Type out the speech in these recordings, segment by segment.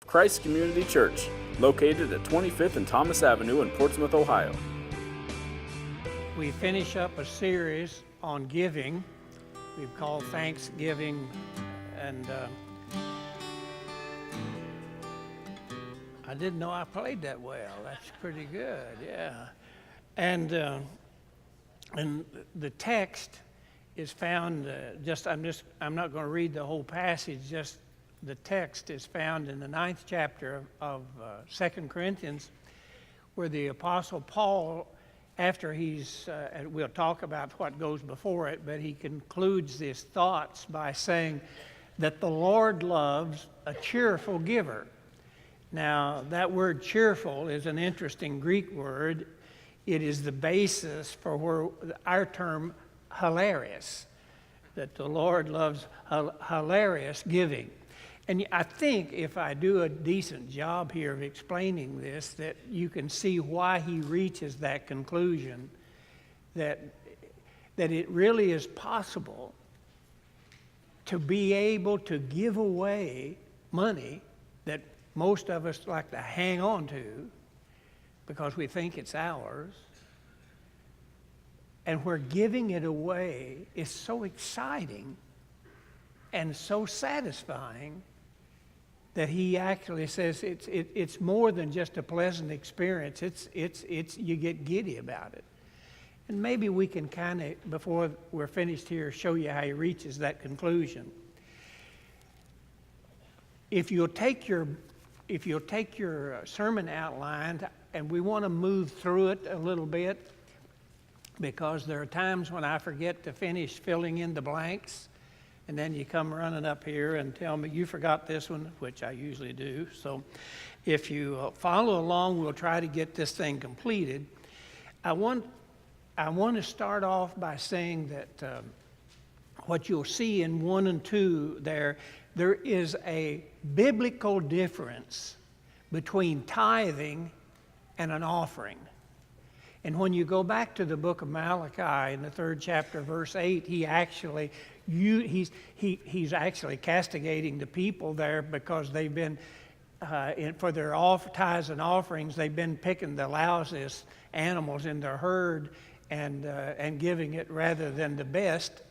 Christ Community Church, located at 25th and Thomas Avenue in Portsmouth, Ohio. We finish up a series on giving. We've called Thanksgiving, and I didn't know I played that well. That's pretty good, yeah. And the text is found. I'm not going to read the whole passage. Just the text is found in the 9th chapter of 2 Corinthians, where the Apostle Paul, after and we'll talk about what goes before it, but he concludes his thoughts by saying that the Lord loves a cheerful giver. Now, that word cheerful is an interesting Greek word. It is the basis for our term hilarious, that the Lord loves hilarious giving. And I think if I do a decent job here of explaining this, that you can see why he reaches that conclusion, that it really is possible to be able to give away money that most of us like to hang on to because we think it's ours, and where giving it away is so exciting and so satisfying that he actually says it's more than just a pleasant experience. It's you get giddy about it. And maybe we can kind of, before we're finished here, show you how he reaches that conclusion. If you'll take your sermon outline, and we want to move through it a little bit, because there are times when I forget to finish filling in the blanks, and then you come running up here and tell me you forgot this one, which I usually do. So if you follow along, we'll try to get this thing completed. I want to start off by saying that what you'll see in 1 and 2 there is a biblical difference between tithing and an offering. And when you go back to the book of Malachi in the 3rd chapter, verse 8, he's actually castigating the people there because they've been, for their tithes and offerings, they've been picking the lousiest animals in their herd and giving it rather than the best.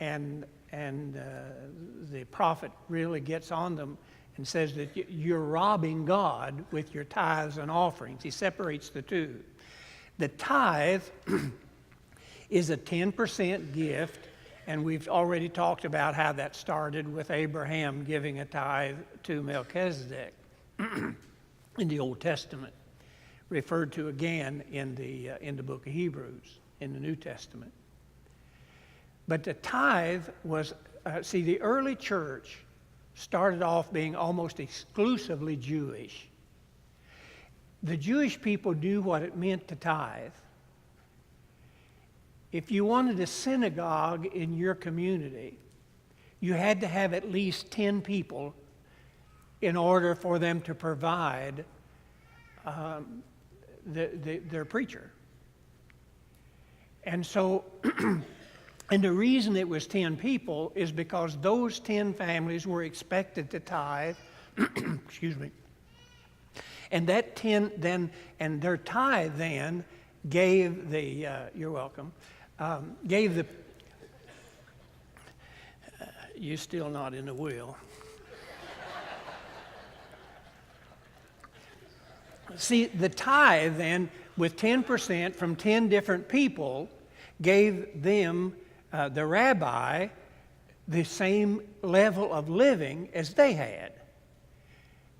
And the prophet really gets on them and says that you're robbing God with your tithes and offerings. He separates the two. The tithe is a 10% gift, and we've already talked about how that started with Abraham giving a tithe to Melchizedek in the Old Testament, referred to again in the book of Hebrews in the New Testament. But the tithe was, the early church started off being almost exclusively Jewish. The Jewish people knew what it meant to tithe. If you wanted a synagogue in your community, you had to have at least 10 people in order for them to provide their preacher. And so, and the reason it was 10 people is because those 10 families were expected to tithe, excuse me, and that 10 then, and their tithe then gave the, you're welcome, gave the, you're still not in the wheel. See, the tithe then, with 10% from 10 different people, gave them, the rabbi, the same level of living as they had.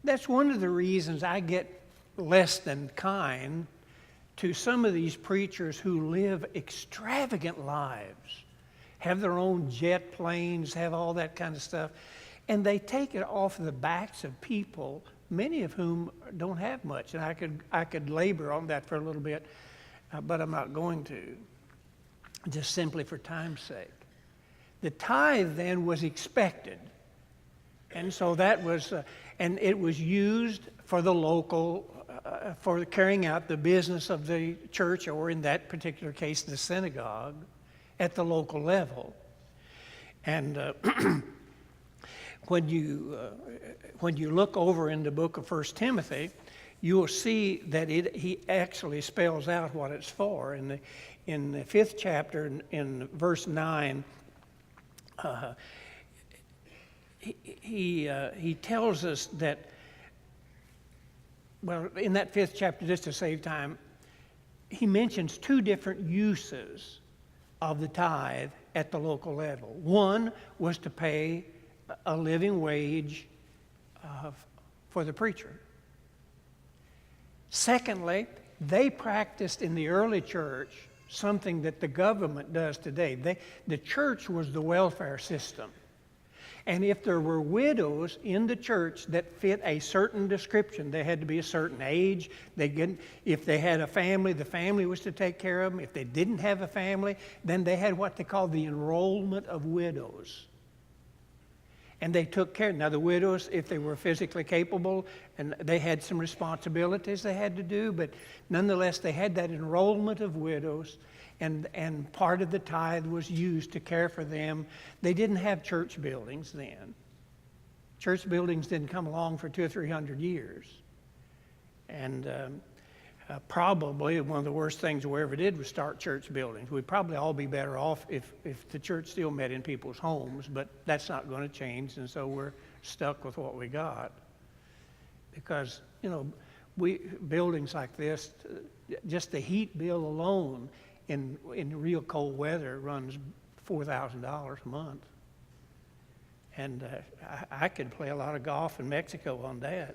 That's one of the reasons I get less than kind to some of these preachers who live extravagant lives, have their own jet planes, have all that kind of stuff, and they take it off the backs of people, many of whom don't have much. And I could labor on that for a little bit, but I'm not going to, just simply for time's sake. The tithe then was expected, and so that was, and it was used for the local, for carrying out the business of the church, or in that particular case, the synagogue, at the local level. And when you look over in the book of 1 Timothy, you will see that he actually spells out what it's for. In the 5th chapter, in verse 9, he tells us that, well, in that 5th chapter, just to save time, he mentions two different uses of the tithe at the local level. One was to pay a living wage for the preacher. Secondly, they practiced in the early church something that the government does today. The church was the welfare system. And if there were widows in the church that fit a certain description, they had to be a certain age. If they had a family, the family was to take care of them. If they didn't have a family, then they had what they called the enrollment of widows. And they took care. Now, the widows, if they were physically capable, and they had some responsibilities they had to do, but nonetheless, they had that enrollment of widows, and part of the tithe was used to care for them. They didn't have church buildings then. Church buildings didn't come along for 200 or 300 years. And probably one of the worst things we ever did was start church buildings. We'd probably all be better off if the church still met in people's homes, but that's not going to change, and so we're stuck with what we got. Because, buildings like this, just the heat bill alone in real cold weather runs $4,000 a month. And I could play a lot of golf in Mexico on that,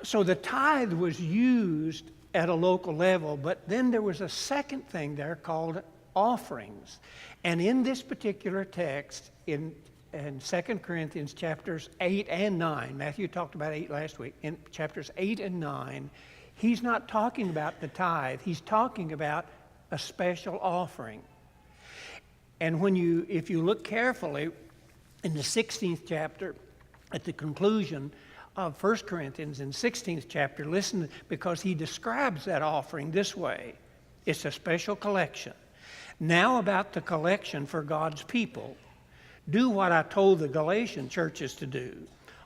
So the tithe was used at a local level, but then there was a second thing there called offerings. And in this particular text, in 2 Corinthians chapters 8 and 9, Matthew talked about 8 last week, in chapters 8 and 9, he's not talking about the tithe, he's talking about a special offering. And if you look carefully in the 16th chapter, at the conclusion of 1 Corinthians in 16th chapter, listen, because he describes that offering this way. It's a special collection. Now about the collection for God's people. Do what I told the Galatian churches to do.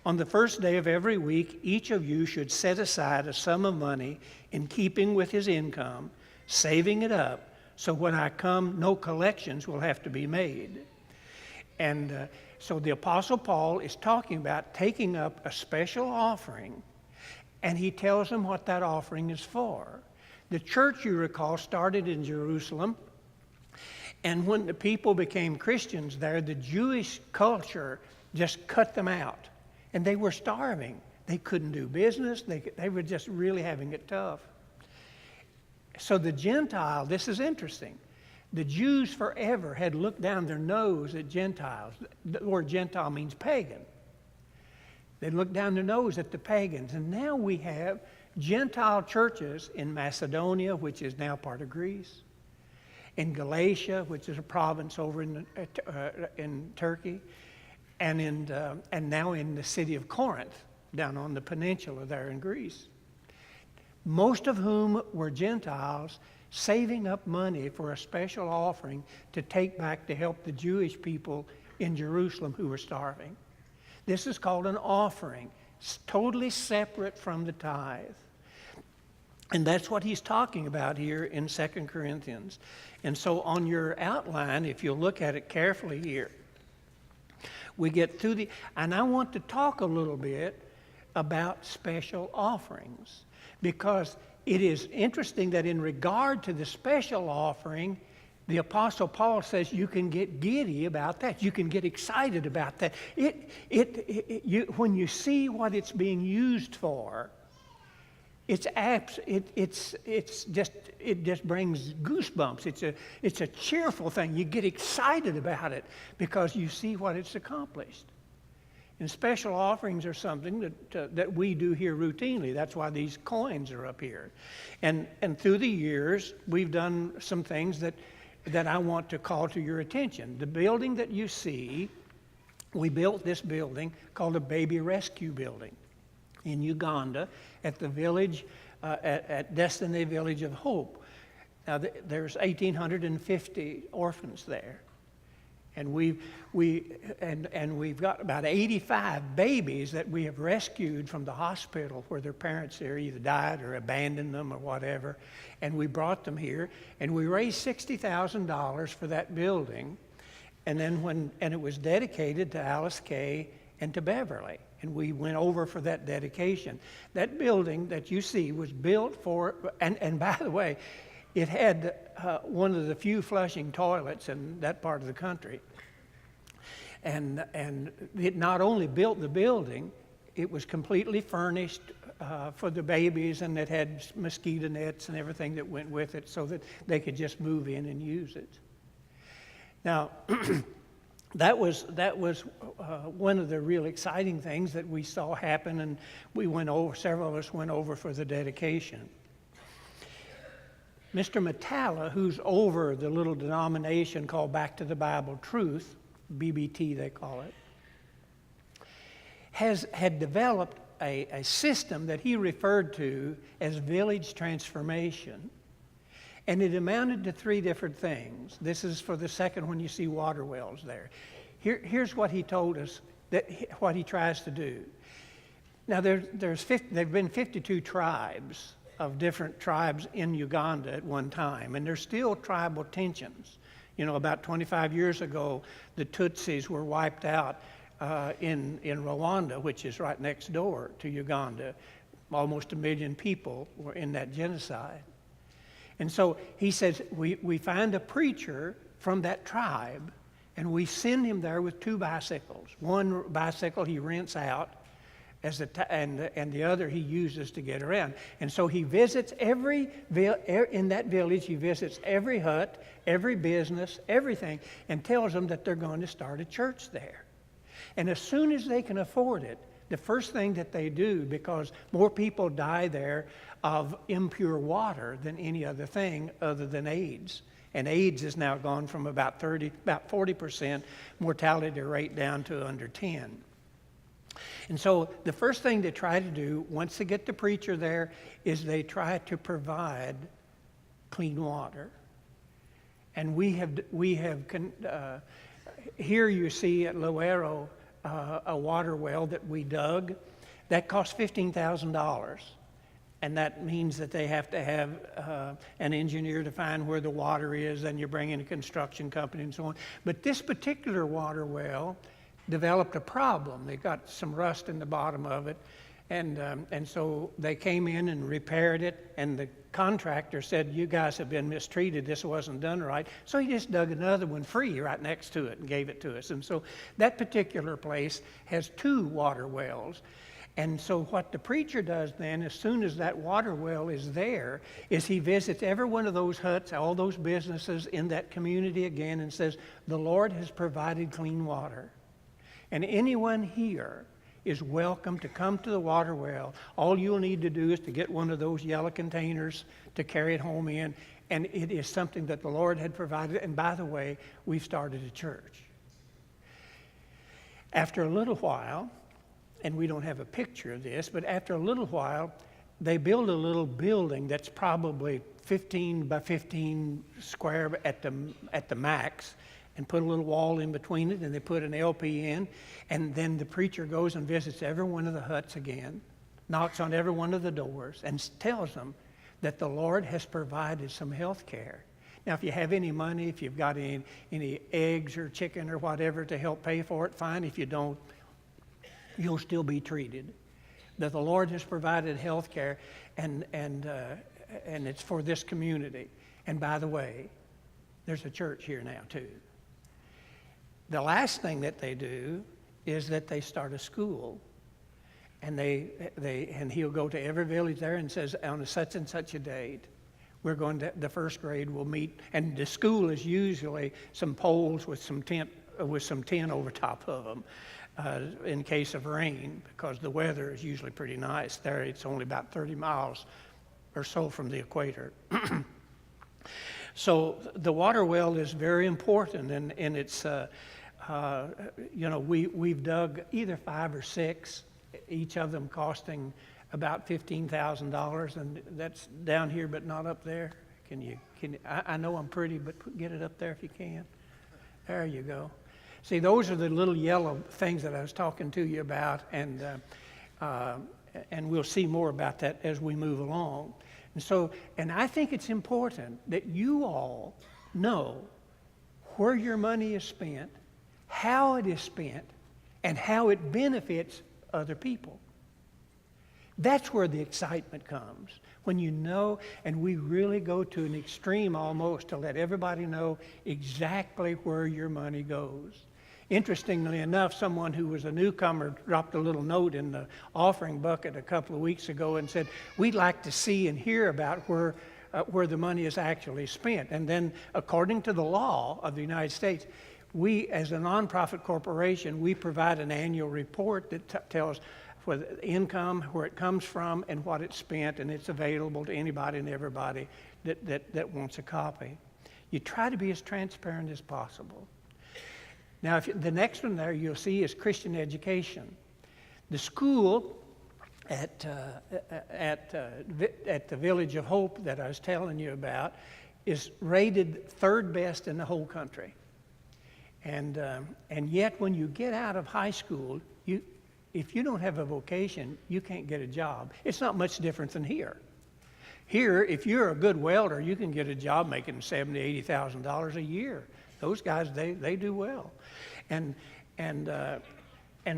On the first day of every week, each of you should set aside a sum of money in keeping with his income, saving it up, so when I come, no collections will have to be made. And so the Apostle Paul is talking about taking up a special offering, and he tells them what that offering is for. The church, you recall, started in Jerusalem, and when the people became Christians there, the Jewish culture just cut them out, and they were starving. They couldn't do business. They were just really having it tough. So the Gentile, this is interesting. The Jews forever had looked down their nose at Gentiles. The word Gentile means pagan. They looked down their nose at the pagans. And now we have Gentile churches in Macedonia, which is now part of Greece, in Galatia, which is a province over in Turkey, and now in the city of Corinth, down on the peninsula there in Greece. Most of whom were Gentiles, saving up money for a special offering to take back to help the Jewish people in Jerusalem who were starving. This is called an offering. It's totally separate from the tithe. And that's what he's talking about here in 2 Corinthians. And so on your outline, if you look at it carefully here, we get through and I want to talk a little bit about special offerings, because it is interesting that in regard to the special offering, the Apostle Paul says you can get giddy about that. You can get excited about that. When you see what it's being used for, it just brings goosebumps. It's a cheerful thing. You get excited about it because you see what it's accomplished. And special offerings are something that we do here routinely. That's why these coins are up here. And through the years, we've done some things that I want to call to your attention. The building that you see, we built this building called a baby rescue building in Uganda at the village, at Destiny Village of Hope. Now, there's 1,850 orphans there. And we've got about 85 babies that we have rescued from the hospital where their parents there either died or abandoned them or whatever. And we brought them here, and we raised $60,000 for that building. And then it was dedicated to Alice Kay and to Beverly. And we went over for that dedication. That building that you see was built for, and by the way, it had one of the few flushing toilets in that part of the country. And it not only built the building, it was completely furnished for the babies, and it had mosquito nets and everything that went with it so that they could just move in and use it. Now, that was one of the real exciting things that we saw happen, and several of us went over for the dedication. Mr. Matala, who's over the little denomination called Back to the Bible Truth, BBT they call it, had developed a system that he referred to as village transformation. And it amounted to three different things. This is for the second one you see water wells there. Here's what he told us, what he tries to do. Now, there have been 52 tribes of different tribes in Uganda at one time, and there's still tribal tensions. You know, about 25 years ago, the Tutsis were wiped out in Rwanda, which is right next door to Uganda. Almost 1 million people were in that genocide. And so he says, we find a preacher from that tribe, and we send him there with 2 bicycles. One bicycle he rents out, and the other he uses to get around. And so he visits in that village, he visits every hut, every business, everything, and tells them that they're going to start a church there. And as soon as they can afford it, the first thing that they do, because more people die there of impure water than any other thing other than AIDS. And AIDS has now gone from about 40% mortality rate down to under 10. And so the first thing they try to do, once they get the preacher there, is they try to provide clean water. And we have here you see at Loero a water well that we dug. That cost $15,000. And that means that they have to have an engineer to find where the water is, and you bring in a construction company and so on. But this particular water well developed a problem. They got some rust in the bottom of it, and so they came in and repaired it, and the contractor said, "You guys have been mistreated, this wasn't done right." So he just dug another one free right next to it and gave it to us. And so that particular place has 2 water wells. And so what the preacher does then, as soon as that water well is there, is he visits every one of those huts, all those businesses in that community again, and says, "The Lord has provided clean water. And anyone here is welcome to come to the water well. All you'll need to do is to get one of those yellow containers to carry it home in, and it is something that the Lord had provided. And by the way, we've started a church." After a little while, and we don't have a picture of this, but after a little while, they build a little building that's probably 15 by 15 square at the max, and put a little wall in between it, and they put an LP in, and then the preacher goes and visits every one of the huts again, knocks on every one of the doors, and tells them that the Lord has provided some health care. Now, if you have any money, if you've got any eggs or chicken or whatever to help pay for it, fine. If you don't, you'll still be treated. That the Lord has provided health care, and it's for this community. And by the way, there's a church here now too. The last thing that they do is that they start a school, and and he'll go to every village there and says, on such and such a date, we're going to, the first grade will meet, and the school is usually some poles with some tin over top of them. In case of rain, because the weather is usually pretty nice there. It's only about 30 miles or so from the equator. So the water well is very important, and it's, we've dug either 5 or 6, each of them costing about $15,000, and that's down here but not up there. Can you, I know I'm pretty, but get it up there if you can. There you go. See, those are the little yellow things that I was talking to you about, and we'll see more about that as we move along. And I think it's important that you all know where your money is spent, how it is spent, and how it benefits other people. That's where the excitement comes, when you know, and we really go to an extreme almost to let everybody know exactly where your money goes. Interestingly enough, someone who was a newcomer dropped a little note in the offering bucket a couple of weeks ago and said, we'd like to see and hear about where the money is actually spent. And then, according to the law of the United States, we, as a nonprofit corporation, we provide an annual report that tells where the income, where it comes from, and what it's spent, and it's available to anybody and everybody that wants a copy. You try to be as transparent as possible. Now, the next one there you'll see is Christian education. The school at the Village of Hope that I was telling you about is rated third best in the whole country. And yet, when you get out of high school, if you don't have a vocation, you can't get a job. It's not much different than here. Here, if you're a good welder, you can get a job making $70,000, $80,000 a year. Those guys, they do well. And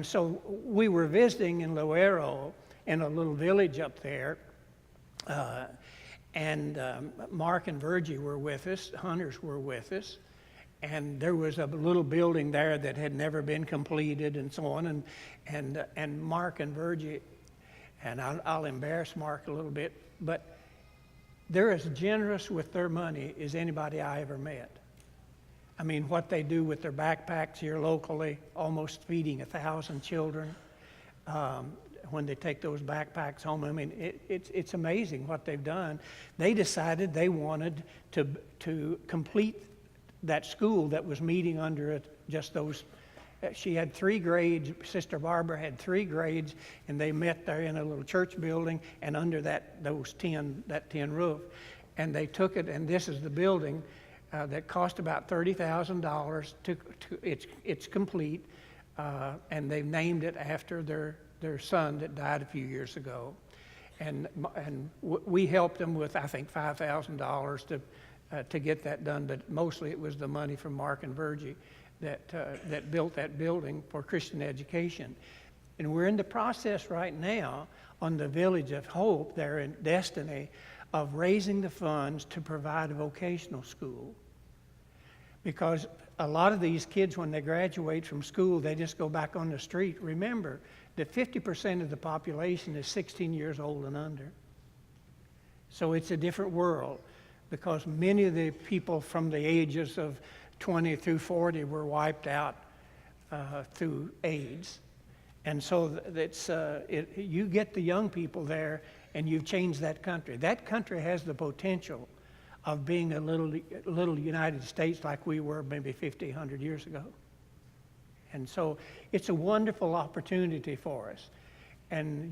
so we were visiting in Loero in a little village up there, and Mark and Virgie were with us, hunters were with us, and there was a little building there that had never been completed and so on, and Mark and Virgie, and I'll embarrass Mark a little bit, but they're as generous with their money as anybody I ever met. I mean, what they do with their backpacks here locally, almost feeding 1,000 children when they take those backpacks home. I mean, it's amazing what they've done. They decided they wanted to complete that school that was meeting under it, just those. She had 3 grades. Sister Barbara had 3 grades, and they met there in a little church building, and under that tin roof, and they took it. And this is the building. That cost about $30,000. It's complete, and they've named it after their son that died a few years ago, and we helped them with, I think, $5,000 to get that done. But mostly it was the money from Mark and Virgie that built that building for Christian education, and we're in the process right now on the Village of Hope there in Destiny of raising the funds to provide a vocational school. Because a lot of these kids, when they graduate from school, they just go back on the street. Remember that 50% of the population is 16 years old and under. So it's a different world, because many of the people from the ages of 20 through 40 were wiped out through AIDS. And so you get the young people there, and you've changed that country. That country has the potential of being a little United States like we were maybe 50, 100 years ago. And so it's a wonderful opportunity for us. And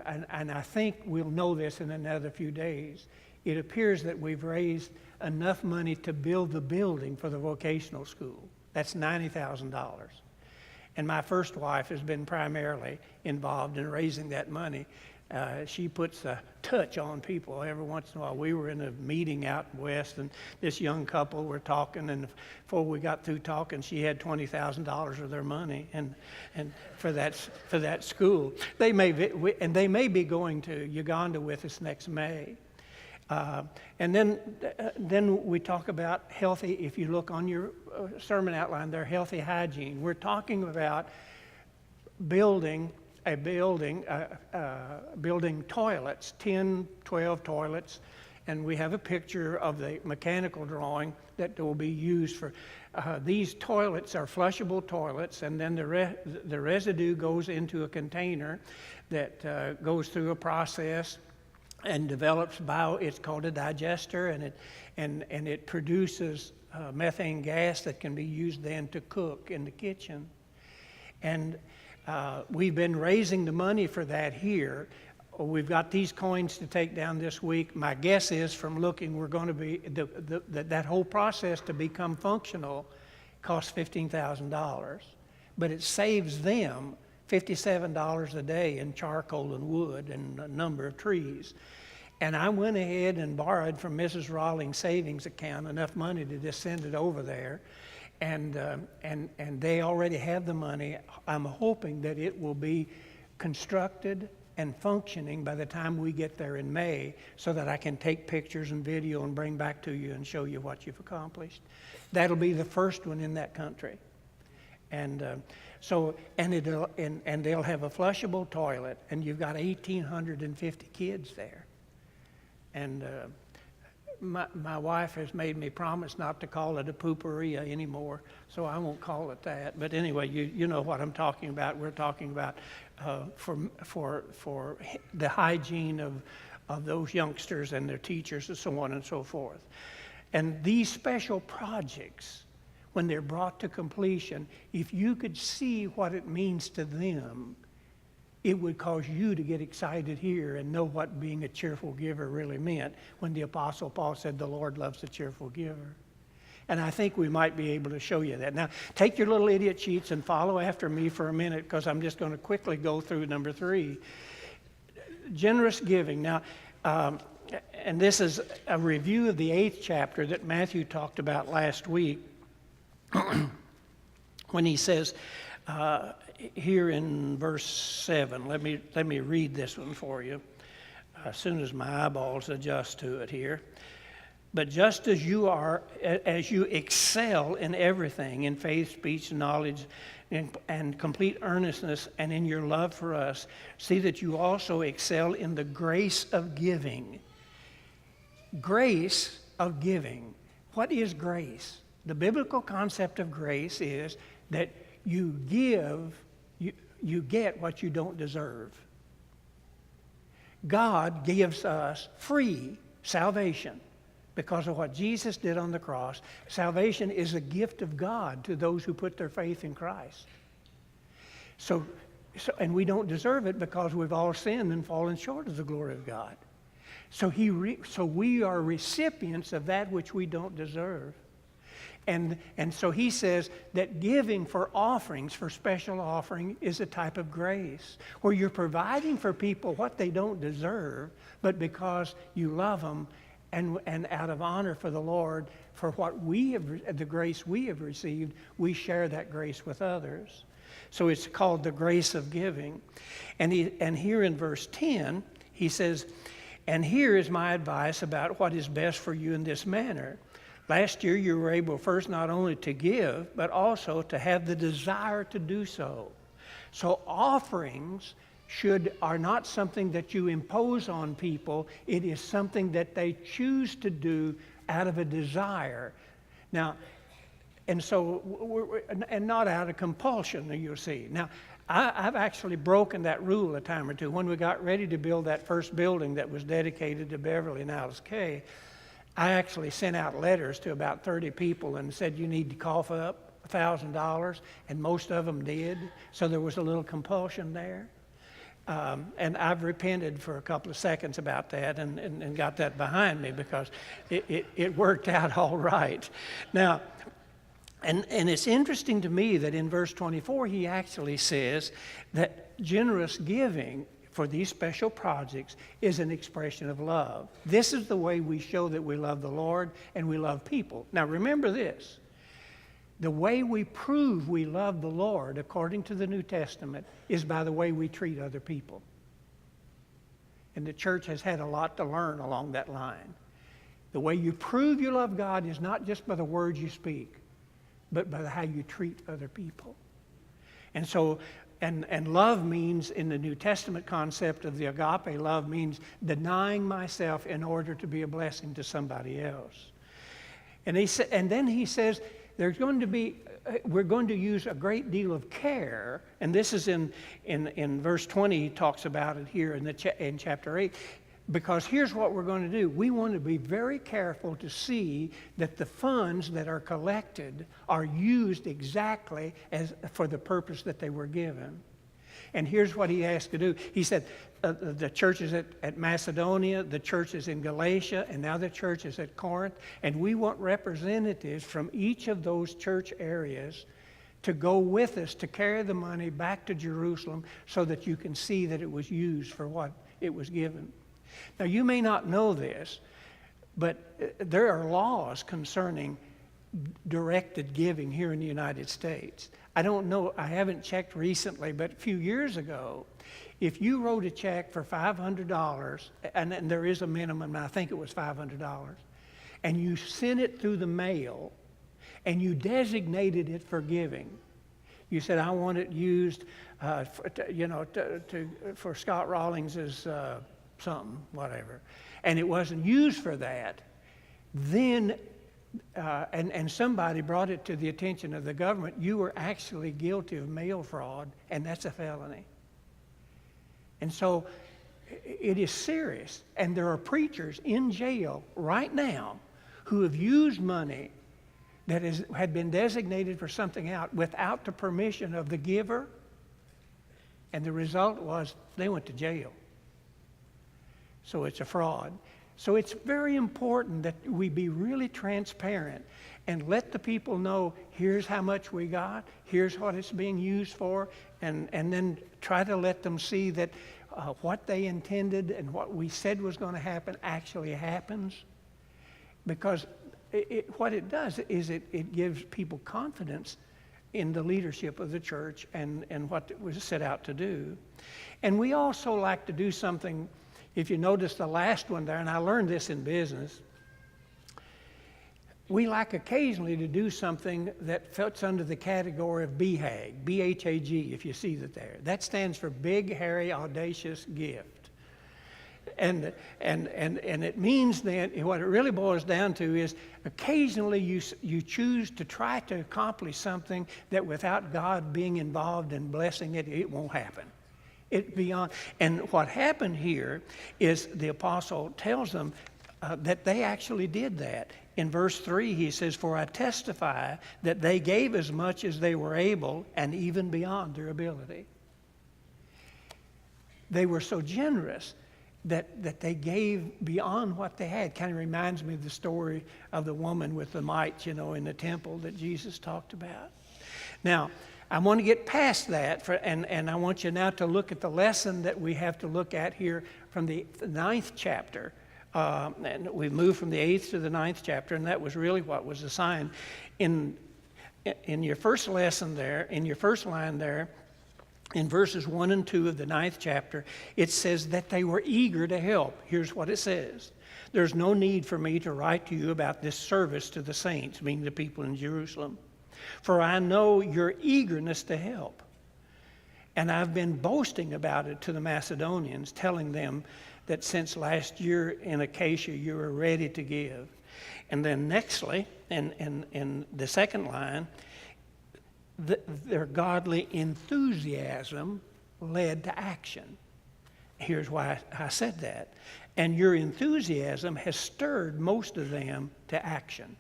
I think we'll know this in another few days. It appears that we've raised enough money to build the building for the vocational school. That's $90,000. And my first wife has been primarily involved in raising that money. She puts a touch on people every once in a while. We were in a meeting out west, and this young couple were talking, and before we got through talking, she had $20,000 of their money, and for that school. They may be going to Uganda with us next May. And then we talk about healthy. If you look on your sermon outline there, healthy hygiene. We're talking about building toilets, 10, 12 toilets, and we have a picture of the mechanical drawing that will be used for. These toilets are flushable toilets, and then the residue goes into a container that goes through a process and develops it's called a digester, and it produces methane gas that can be used then to cook in the kitchen. And we've been raising the money for that here. We've got these coins to take down this week. My guess is, from looking, we're going to be that whole process to become functional costs $15,000, but it saves them $57 a day in charcoal and wood and a number of trees. And I went ahead and borrowed from Mrs. Rawlings' savings account enough money to just send it over there. And they already have the money. I'm hoping that it will be constructed and functioning by the time we get there in May, so that I can take pictures and video and bring back to you and show you what you've accomplished. That'll be the first one in that country. And they'll have a flushable toilet, and you've got 1,850 kids there. And my wife has made me promise not to call it a pooperia anymore, so I won't call it that. But anyway, you know what I'm talking about. We're talking about for the hygiene of those youngsters and their teachers and so on and so forth. And these special projects, when they're brought to completion, if you could see what it means to them, it would cause you to get excited here and know what being a cheerful giver really meant when the Apostle Paul said the Lord loves a cheerful giver. And I think we might be able to show you that. Now, take your little idiot sheets and follow after me for a minute, because I'm just going to quickly go through number 3. Generous giving. Now, and this is a review of the 8th chapter that Matthew talked about last week when he says, here in verse 7, let me read this one for you as soon as my eyeballs adjust to it here. But just as you excel in everything, in faith, speech, knowledge, and complete earnestness, and in your love for us, see that you also excel in the grace of giving. Grace of giving. What is grace? The biblical concept of grace is that you give, you get what you don't deserve. God gives us free salvation because of what Jesus did on the cross. Salvation is a gift of God to those who put their faith in Christ. So and we don't deserve it because we've all sinned and fallen short of the glory of God. So we are recipients of that which we don't deserve. And so he says that giving for offerings, for special offering, is a type of grace, where you're providing for people what they don't deserve, but because you love them and out of honor for the Lord, for what the grace we have received, we share that grace with others. So it's called the grace of giving. And here in verse 10, he says, and here is my advice about what is best for you in this manner. Last year, you were able first not only to give, but also to have the desire to do so. So offerings are not something that you impose on people. It is something that they choose to do out of a desire. Now, and not out of compulsion, you'll see. Now, I've actually broken that rule a time or two. When we got ready to build that first building that was dedicated to Beverly and Alice Kay, I actually sent out letters to about 30 people and said, you need to cough up $1,000, and most of them did. So there was a little compulsion there. And I've repented for a couple of seconds about that and got that behind me, because it worked out all right. Now, and it's interesting to me that in verse 24, he actually says that generous giving for these special projects is an expression of love. This is the way we show that we love the Lord and we love people. Now remember this, the way we prove we love the Lord according to the New Testament is by the way we treat other people. And the church has had a lot to learn along that line. The way you prove you love God is not just by the words you speak, but by how you treat other people. And so And love means, in the New Testament concept of the agape love, means denying myself in order to be a blessing to somebody else. And then he says we're going to use a great deal of care, and this is in verse 20. He talks about it here in chapter 8. Because here's what we're going to do. We want to be very careful to see that the funds that are collected are used exactly as for the purpose that they were given. And here's what he asked to do. He said, the churches at Macedonia, the churches in Galatia, and now the churches at Corinth. And we want representatives from each of those church areas to go with us to carry the money back to Jerusalem so that you can see that it was used for what it was given. Now, you may not know this, but there are laws concerning directed giving here in the United States. I don't know, I haven't checked recently, but a few years ago, if you wrote a check for $500, and there is a minimum, and I think it was $500, and you sent it through the mail, and you designated it for giving. You said, I want it used, for Scott Rawlings's something, whatever, and it wasn't used for that. Then, and somebody brought it to the attention of the government, you were actually guilty of mail fraud, and that's a felony. And so it is serious. And there are preachers in jail right now who have used money that had been designated for something else without the permission of the giver. And the result was they went to jail. So it's a fraud. So it's very important that we be really transparent and let the people know, here's how much we got, here's what it's being used for, and then try to let them see that what they intended and what we said was going to happen actually happens. Because what it does is it gives people confidence in the leadership of the church and what it was set out to do. And we also like to do something, if you notice the last one there, and I learned this in business, we like occasionally to do something that fits under the category of BHAG, B-H-A-G, if you see that there. That stands for Big, Hairy, Audacious Gift. And it means then, what it really boils down to is occasionally you choose to try to accomplish something that without God being involved and blessing it, it won't happen. And what happened here is the apostle tells them that they actually did that. In verse 3, he says, for I testify that they gave as much as they were able and even beyond their ability. They were so generous that they gave beyond what they had. Kind of reminds me of the story of the woman with the mites, in the temple that Jesus talked about. Now, I want to get past that, and I want you now to look at the lesson that we have to look at here from the 9th chapter. And we moved from the 8th to the 9th chapter, and that was really what was assigned. In your first lesson there, in your first line there, in verses 1 and 2 of the 9th chapter, it says that they were eager to help. Here's what it says. There's no need for me to write to you about this service to the saints, meaning the people in Jerusalem, for I know your eagerness to help. And I've been boasting about it to the Macedonians, telling them that since last year in Acacia you were ready to give. And then nextly, in the second line, their godly enthusiasm led to action. Here's why I said that. And your enthusiasm has stirred most of them to action.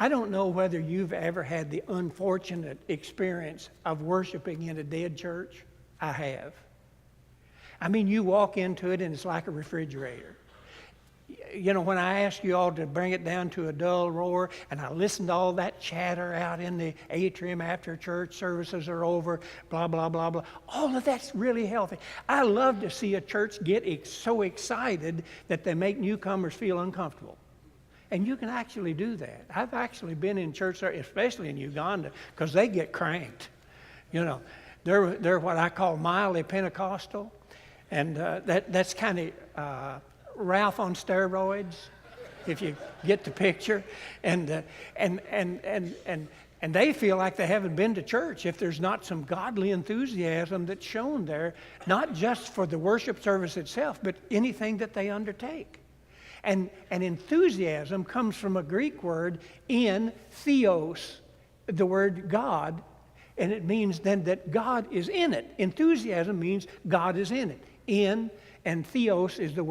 I don't know whether you've ever had the unfortunate experience of worshiping in a dead church. I have. I mean, you walk into it and it's like a refrigerator. When I ask you all to bring it down to a dull roar, and I listen to all that chatter out in the atrium after church services are over, blah, blah, blah, blah, all of that's really healthy. I love to see a church get so excited that they make newcomers feel uncomfortable. And you can actually do that. I've actually been in church, especially in Uganda, because they get cranked. They're what I call mildly Pentecostal. And that's kind of Ralph on steroids, if you get the picture. And they feel like they haven't been to church if there's not some godly enthusiasm that's shown there, not just for the worship service itself, but anything that they undertake. And enthusiasm comes from a Greek word, theos, the word God, and it means then that God is in it. Enthusiasm means God is in it. And theos is the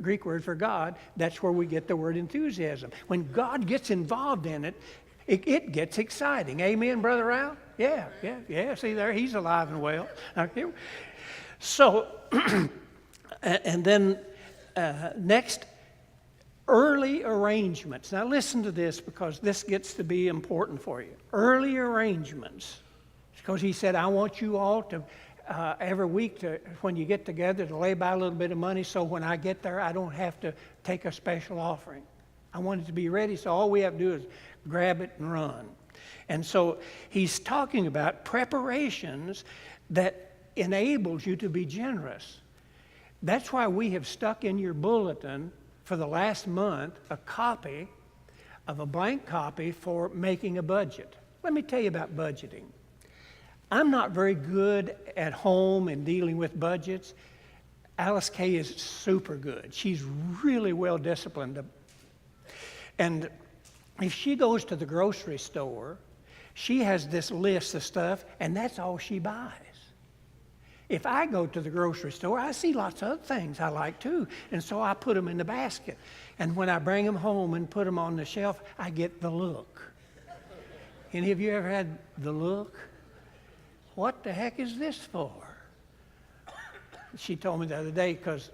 Greek word for God. That's where we get the word enthusiasm. When God gets involved in it, it gets exciting. Amen, Brother Ralph? Yeah. See there, he's alive and well. So, and then next, early arrangements. Now listen to this because this gets to be important for you. Early arrangements. Because he said, I want you all to, every week, when you get together, to lay by a little bit of money so when I get there, I don't have to take a special offering. I want it to be ready, so all we have to do is grab it and run. And so he's talking about preparations that enables you to be generous. That's why we have stuck in your bulletin for the last month a copy of a blank copy for making a budget. Let me tell you about budgeting. I'm not very good at home in dealing with budgets. Alice Kay is super good. She's really well disciplined. And if she goes to the grocery store, she has this list of stuff, and that's all she buys. If I go to the grocery store, I see lots of other things I like too, and so I put them in the basket. And when I bring them home and put them on the shelf, I get the look. Any of you ever had the look? What the heck is this for? She told me the other day because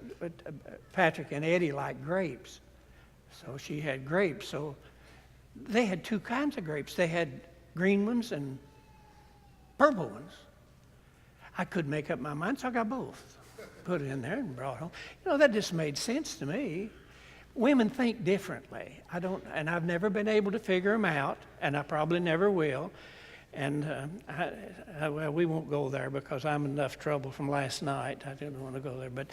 Patrick and Eddie like grapes. So she had grapes. So they had two kinds of grapes. They had green ones and purple ones. I couldn't make up my mind, so I got both. Put it in there and brought home. You know, that just made sense to me. Women think differently. I've never been able to figure them out, and I probably never will. And well, we won't go there because I'm in enough trouble from last night. I didn't want to go there. But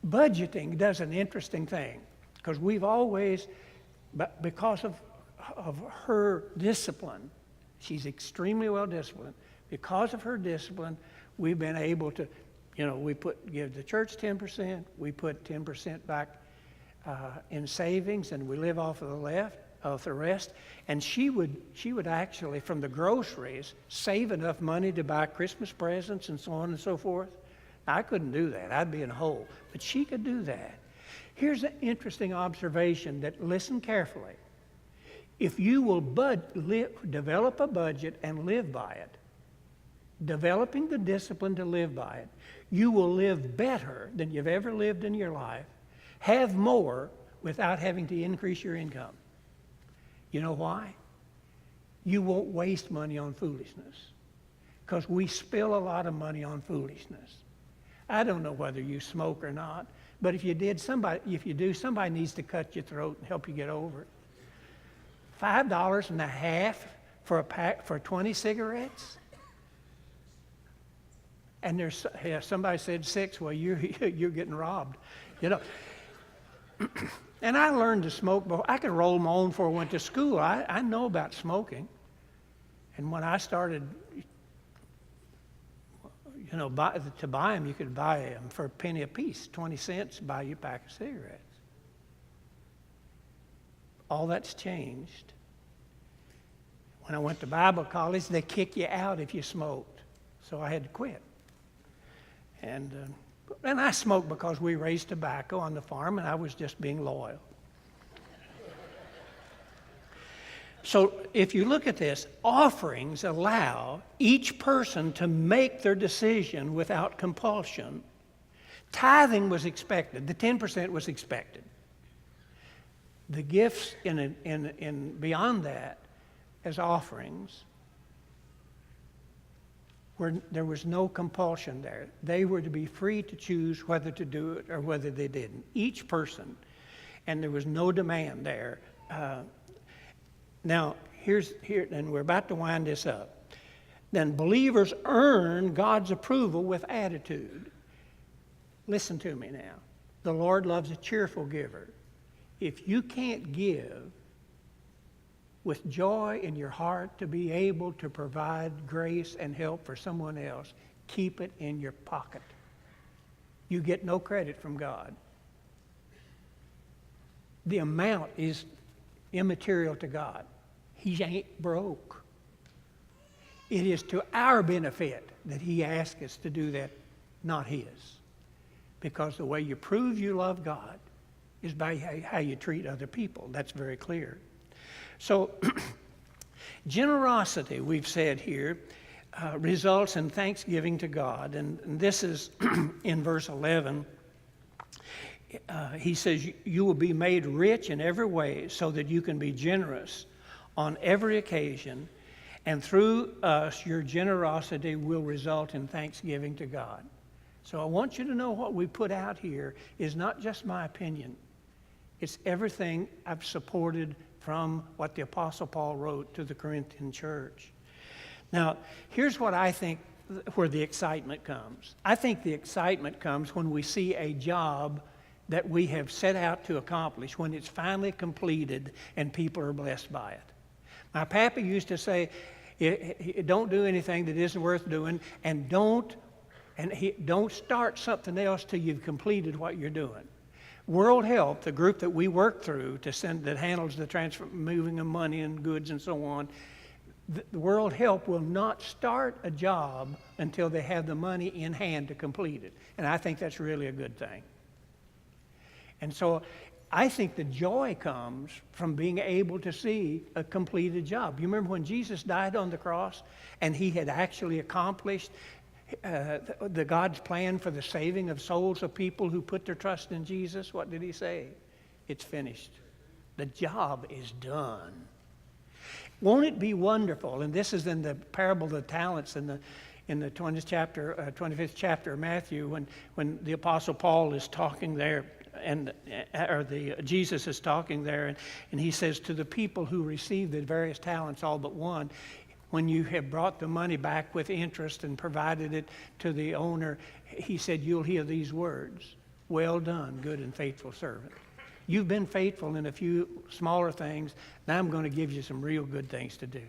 budgeting does an interesting thing because we've always, but because of her discipline, she's extremely well disciplined. Because of her discipline, we've been able to, we give the church 10%, we put 10% back in savings, and we live off of the rest. And she would actually, from the groceries, save enough money to buy Christmas presents and so on and so forth. I couldn't do that. I'd be in a hole. But she could do that. Here's an interesting observation that, listen carefully. If you will develop a budget and live by it, developing the discipline to live by it, you will live better than you've ever lived in your life, have more without having to increase your income. You know why? You won't waste money on foolishness because we spill a lot of money on foolishness. I don't know whether you smoke or not, but if you do, somebody needs to cut your throat and help you get over it. $5.50 for a pack for 20 cigarettes? And somebody said 6. Well, you're getting robbed, And I learned to smoke before. I could roll my own before I went to school. I know about smoking. And when I started, to buy them, you could buy them for a penny a piece, 20 cents, buy you a pack of cigarettes. All that's changed. When I went to Bible college, they kick you out if you smoked. So I had to quit. And I smoked because we raised tobacco on the farm, and I was just being loyal. So if you look at this, offerings allow each person to make their decision without compulsion. Tithing was expected. The 10% was expected. The gifts in beyond that as offerings, where there was no compulsion there. They were to be free to choose whether to do it or whether they didn't. Each person, and there was no demand there. Now, and we're about to wind this up. Then believers earn God's approval with attitude. Listen to me now. The Lord loves a cheerful giver. If you can't give with joy in your heart to be able to provide grace and help for someone else, keep it in your pocket. You get no credit from God. The amount is immaterial to God. He ain't broke. It is to our benefit that He asks us to do that, not His. Because the way you prove you love God is by how you treat other people. That's very clear. So, generosity, we've said here, results in thanksgiving to God. And this is in verse 11. He says, you will be made rich in every way so that you can be generous on every occasion, and through us your generosity will result in thanksgiving to God. So I want you to know what we put out here is not just my opinion. It's everything I've supported from what the Apostle Paul wrote to the Corinthian church. Now, here's what I think where the excitement comes. I think the excitement comes when we see a job that we have set out to accomplish, when it's finally completed and people are blessed by it. My pappy used to say, don't do anything that isn't worth doing, and don't start something else till you've completed what you're doing. World Help, the group that we work through that handles the moving of money and goods and so on, the World Help will not start a job until they have the money in hand to complete it. And I think that's really a good thing. And so I think the joy comes from being able to see a completed job. You remember when Jesus died on the cross and he had actually accomplished the God's plan for the saving of souls of people who put their trust in Jesus? What did he say? It's finished. The job is done. Won't it be wonderful? And this is in the parable of the talents in the 25th chapter of Matthew, when the Apostle Paul is talking there, Jesus is talking there, and he says to the people who received the various talents, all but one, when you have brought the money back with interest and provided it to the owner, he said, you'll hear these words, well done, good and faithful servant. You've been faithful in a few smaller things, now I'm going to give you some real good things to do.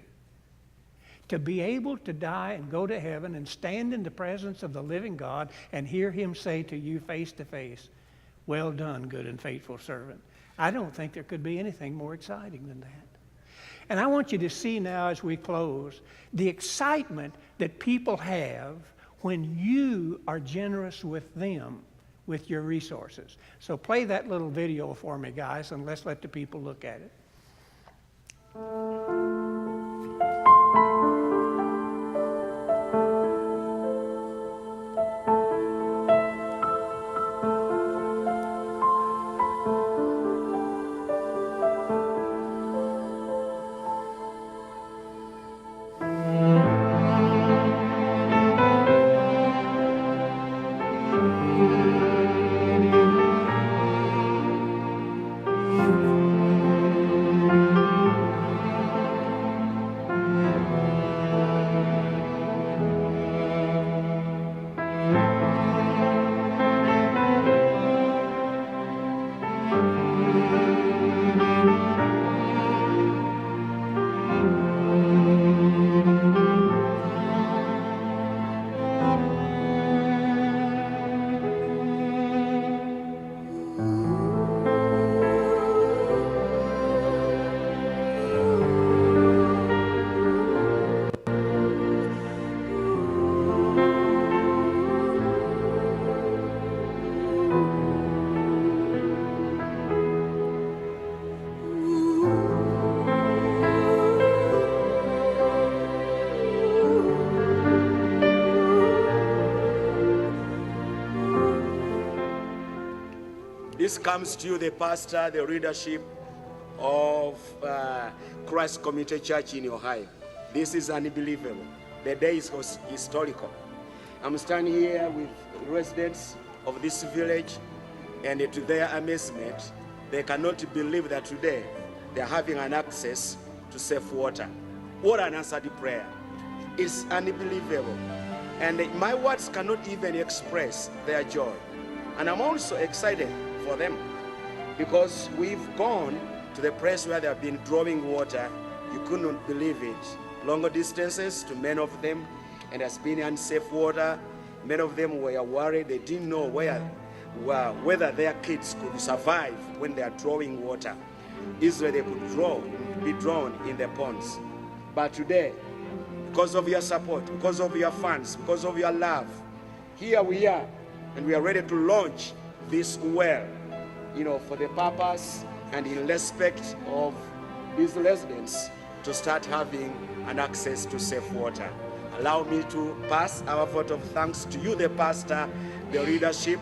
To be able to die and go to heaven and stand in the presence of the living God and hear him say to you face to face, well done, good and faithful servant. I don't think there could be anything more exciting than that. And I want you to see now as we close the excitement that people have when you are generous with them, with your resources. So play that little video for me, guys, and let's let the people look at it. This comes to you, the pastor, the leadership of Christ Community Church in Ohio. This is unbelievable. The day is historical. I'm standing here with residents of this village, and to their amazement, they cannot believe that today they're having an access to safe water. What an answered prayer. It's unbelievable. And my words cannot even express their joy. And I'm also excited for them because we've gone to the place where they have been drawing water. You couldn't believe it. Longer distances to many of them, and there's been unsafe water. Many of them were worried. They didn't know whether their kids could survive when they are drawing water. Easily they could be drawn in the ponds. But today, because of your support, because of your funds, because of your love, here we are, and we are ready to launch this well, for the purpose and in respect of these residents to start having an access to safe water. allow me to pass our vote of thanks to you, the pastor, the leadership,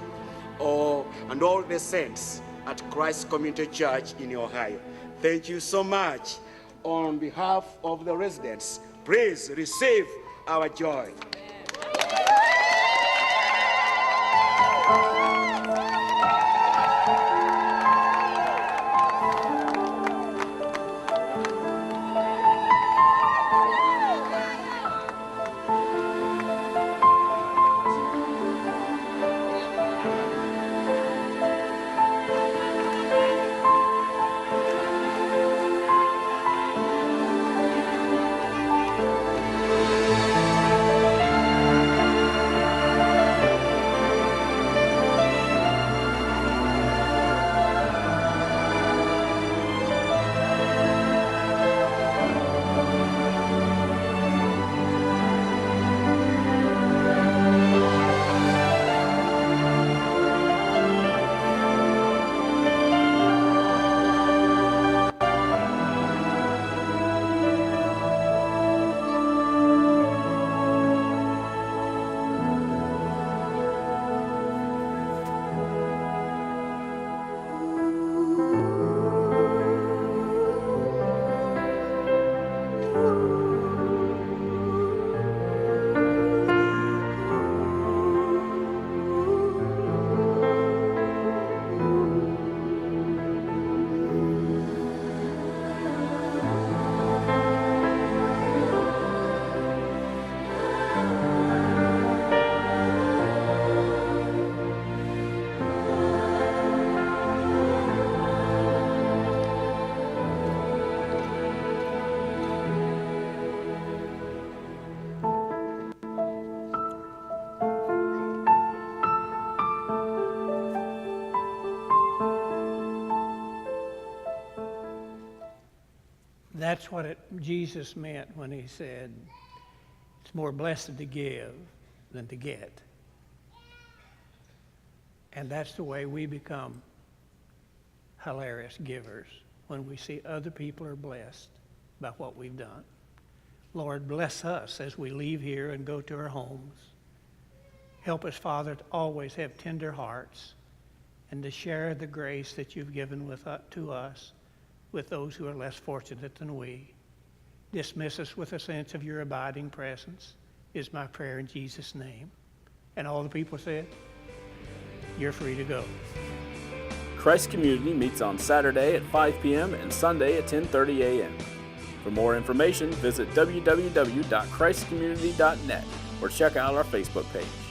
and all the saints at Christ Community Church in Ohio. Thank you so much. On behalf of the residents, please receive our joy. That's what Jesus meant when he said, it's more blessed to give than to get. And that's the way we become hilarious givers, when we see other people are blessed by what we've done. Lord, bless us as we leave here and go to our homes. Help us, Father, to always have tender hearts and to share the grace that you've given to us with those who are less fortunate than we. Dismiss us with a sense of your abiding presence is my prayer in Jesus' name. And all the people said, you're free to go. Christ Community meets on Saturday at 5 p.m. and Sunday at 10:30 a.m. For more information, visit www.christcommunity.net or check out our Facebook page.